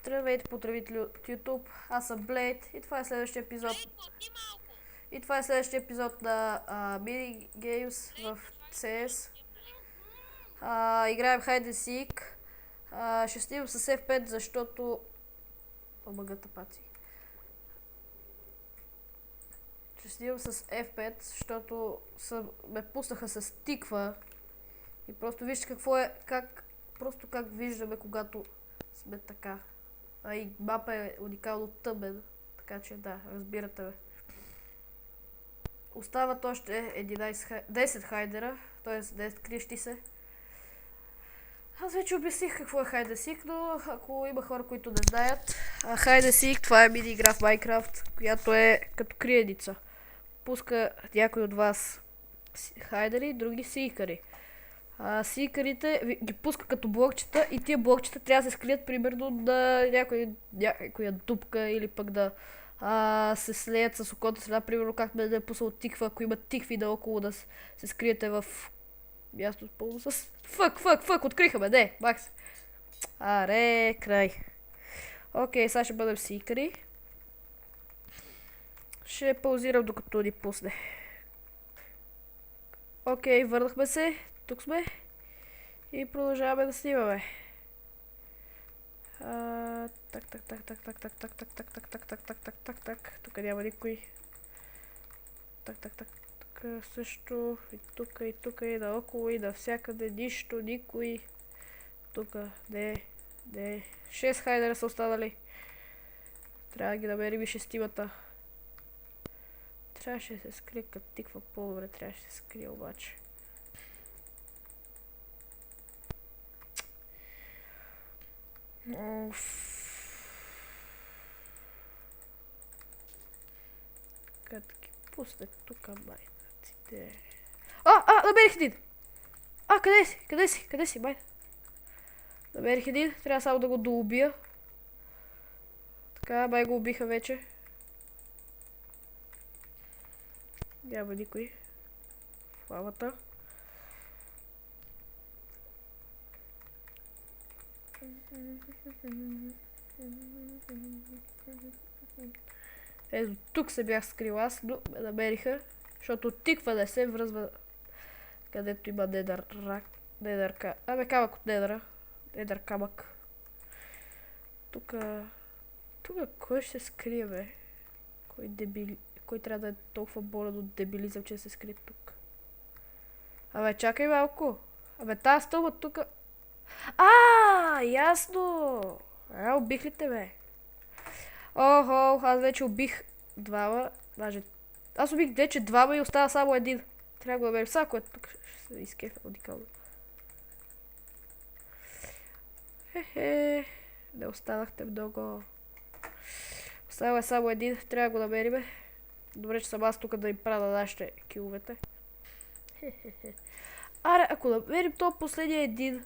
Здравейте, потребители от YouTube, аз съм Блейд и това е следващия епизод. И това е следващия епизод на Mini Games в CS. Играем Hide and Seek. Ще снимам с F5, защото... Омагата паци. Ще снимам с F5, защото ме пуснаха с тиква. И просто вижте какво е, просто как виждаме, когато сме така. И мапа е уникално тъмен, така че да, разбирате ме. Остават още 10 хайдера, т.е. 10 крищи се. Аз вече обясних какво е Hide and Seek, но ако има хора, които не знаят, Hide and Seek това е мини игра в Minecraft, която е като криеница. Пуска някой от вас хайдери, други сикари. Сикарите ги пуска като блокчета и тия блокчета трябва да се скрият примерно на някоя дупка или пък да се слеят с околната среда, примерно как ме да е пуснал тиква, ако има тикви наоколо да се скриете в място пълно с... Фък, откриха ме, не, Макс. Аре, край. Окей, сега ще бъдем сикари. Ще паузирам докато ни пусне. Окей, върнахме се, тук сме. И продължаваме да снимаме. Так. Тук няма никой. Так. Тук също. И тук и наоколо и навсякъде. Нищо, никой. Тук. Не. 6 хайдера са останали. Трябва да ги намерим и шестимата. Трябваше да се скрие като тиква по-добре. Трябваше да се скрие обаче. Като ги пусне тук майнаците. Намерих един! Къде си, майна? Намерих един, трябва само да го доубия. Така, май го убиха вече. Няма никой. В лавата. Ето тук се бях скрил аз, но ме намериха, защото тиква да се връзва където има камък от недъра. Недър камък. Тук кой ще се скрие, бе? Кой трябва да е толкова болен от дебилизъм, че се скрие тук? Чакай малко. Тази стълба тук... Ясно! Убих ли те, бе? Аз вече убих двама. Аз убих вече двама и остава само един. Трябва да го намерим. Сега, което тук ще се изкефа уникално. Не останахте много. Остава само един. Трябва да го намерим. Добре, че съм аз тук да им правя на нашите киловете. Ако намерим то последния един,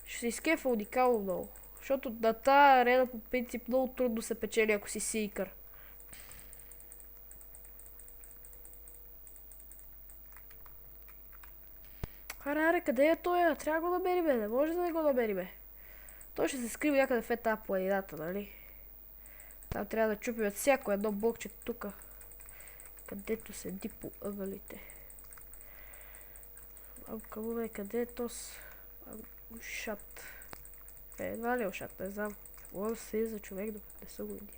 ще се изкефа уникално много. Защото на тази арена по принцип много трудно се печели, ако си сикър. Къде е той? Трябва да го намериме, не може да не го намериме. Той ще се скрива някъде в тази планината, нали? Там трябва да чупим всяко едно блокче тук, където седи по ъгълите. Къде е тос? Ушат. Едва ли е ушат, не знам. Мога да се за човек, докато не са го видя.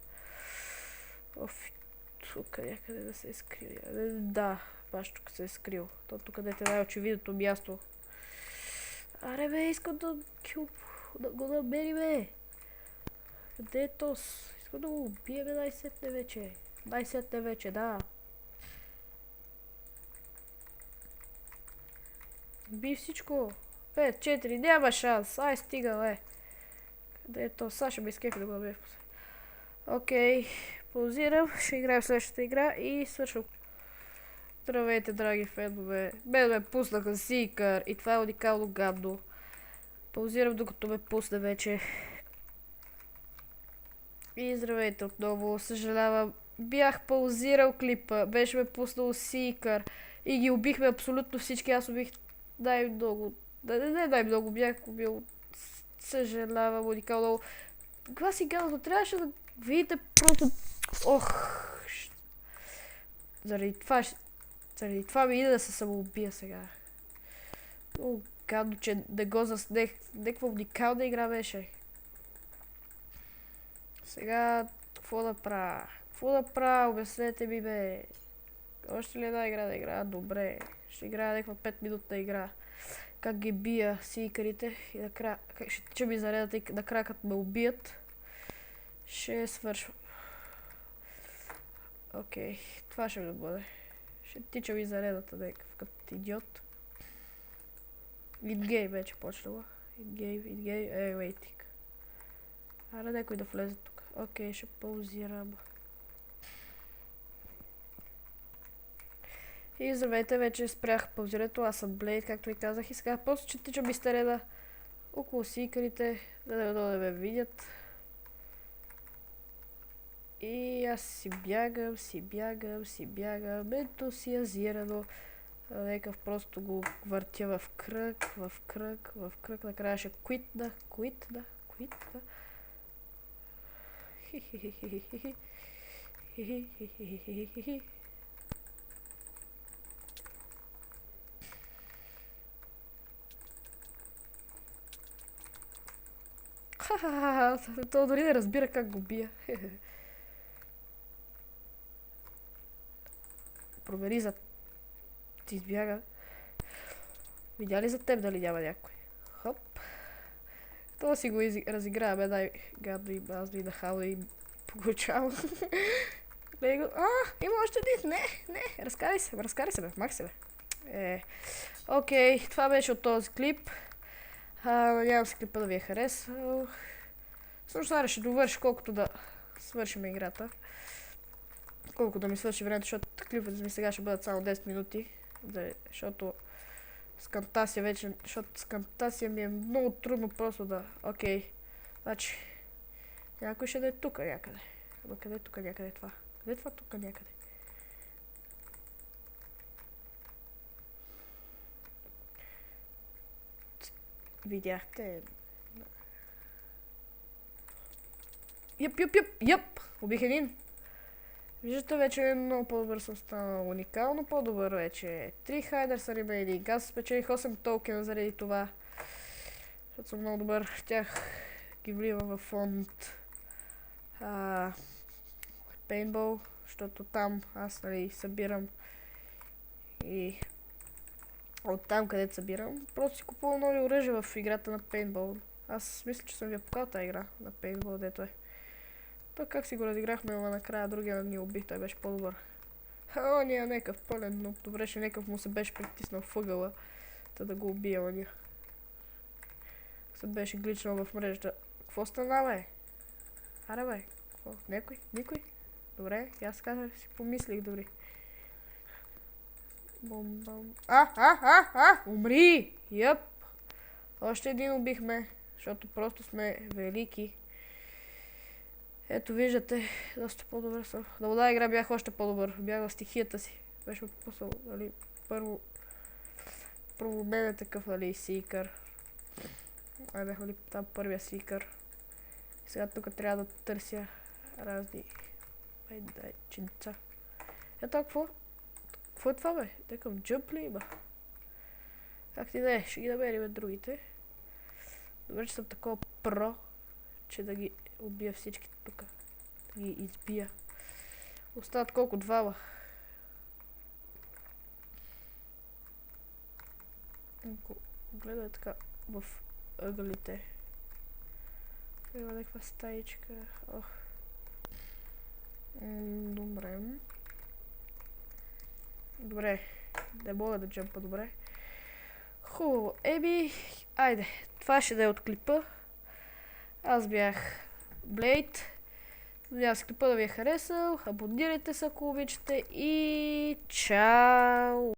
Тук някъде да се е скрил. Да, баш тук се е скрил. Тук където е най-очевидното място. Искам да го намерим. Къде е тос? Искам да го убиеме най-сетне вече. Най-сетне вече, да. Би всичко. 5, 4, няма шанс. Стига, бе. Къде е то? Сега ще ме изкефи да го намеря. Окей, паузирам. Ще играем следващата игра и свършвам. Здравейте, драги фенове. Мен ме пуснаха сикър и това е уникално гадно. Паузирам докато ме пусне вече. И здравейте отново. Съжалявам. Бях паузирал клипа. Беше ме пуснал сикър. И ги убихме абсолютно всички. Аз убих най-много. Не най-много, бях убил. Съжалявам уникално. гласи гадото, трябваше да видите просто... Ох! Заради това ми иде да се самоубия сега. Много гадно, че да го заснех. Някаква уникална игра беше. Сега, какво да правя? Какво да правя? Обяснете ми, бе. Още ли една игра да играя? Добре. Ще играя някаква 5-минутна игра. Как ги бия сикарите и накрая... Ще тича ми заредата и накрая като ме убият. Ще свършвам. Окей, това ще ми да бъде. Ще тича ми заредата някакъв като идиот. Ингейм вече почнала. Ингейм, waiting. Аре някой да влезе тук. Окей, ще паузирам. И здравейте, вече спрях паузирането, аз съм Блейд, както ви казах, и сега просто че тичам из терена около сикарите, да ме видят. И аз си бягам, ентусиазирано. Некъв просто го въртя в кръг, накрая ще квитна. Ха-ха-ха, то дори не разбира как го бия. Провери за... Ти избяга. Видя ли за теб дали няма някой? Хоп. Това си го разиграваме най-гадно и мазно и нахално и получавам. Има още един. Не. Разкарай се, бе. Мах се, бе. Окей, това беше от този клип. Надявам се клипа да ви е харесал. Също ще довърши колкото да свършим играта. Колко да ми свърши времето, защото клиповете ми сега ще бъдат само 10 минути. Защото с Camtasia ми е много трудно просто да... Окей. Значи... Някой ще да е тук някъде. Ама къде е тук някъде това? Къде е това тук някъде? Видяхте... Йъп! Убих един. Виждате, вече много по-добър съм станал, уникално по-добър вече. 3 хайдер са ремейни. Аз спечелих 8 токена заради това. Защото съм много добър в тях. Ги вливам във фонд. Paintball, защото там аз събирам. И оттам където събирам, просто си купувам нови оръжия в играта на Paintball. Аз мисля, че съм ви покал тази игра на Paintball, дето е. То как си го разиграхме, ама накрая другия ни убих, той беше по-добър. Ония някакъв пълен, но добре, че някакъв му се беше притиснал в ъгъла, да го убия ония. Се беше гличнал в мрежата. Какво стана, бе? Аре, бе, какво? Никой? Добре, и аз казах, си помислих дори. Бом. Умри! Йъп! Още един убихме, защото просто сме велики. Ето виждате, доста по-добър съм. На вода игра бях още по-добър. Бях в стихията си. Беше ме пуснал, нали, първо мен е такъв, нали, сикър. Бях, нали, там първия сикър. Сега тук трябва да търся разни... Дай, чинца. Ето какво? Какво е това, бе? Такъв джъмп ли има? Как ти да е? Ще ги намерим другите. Добре, че съм такова про, че да ги убия всички тук. Да ги избия. Остават колко? Двама. Гледай така в ъгълите. Има някаква стаичка. Добре. Не мога да джъмпа добре. Хубаво. Айде. Това ще да е от клипа. Аз бях Блейд. Надявам се клипа да ви е харесал. Абонирайте се, ако обичате. И чао!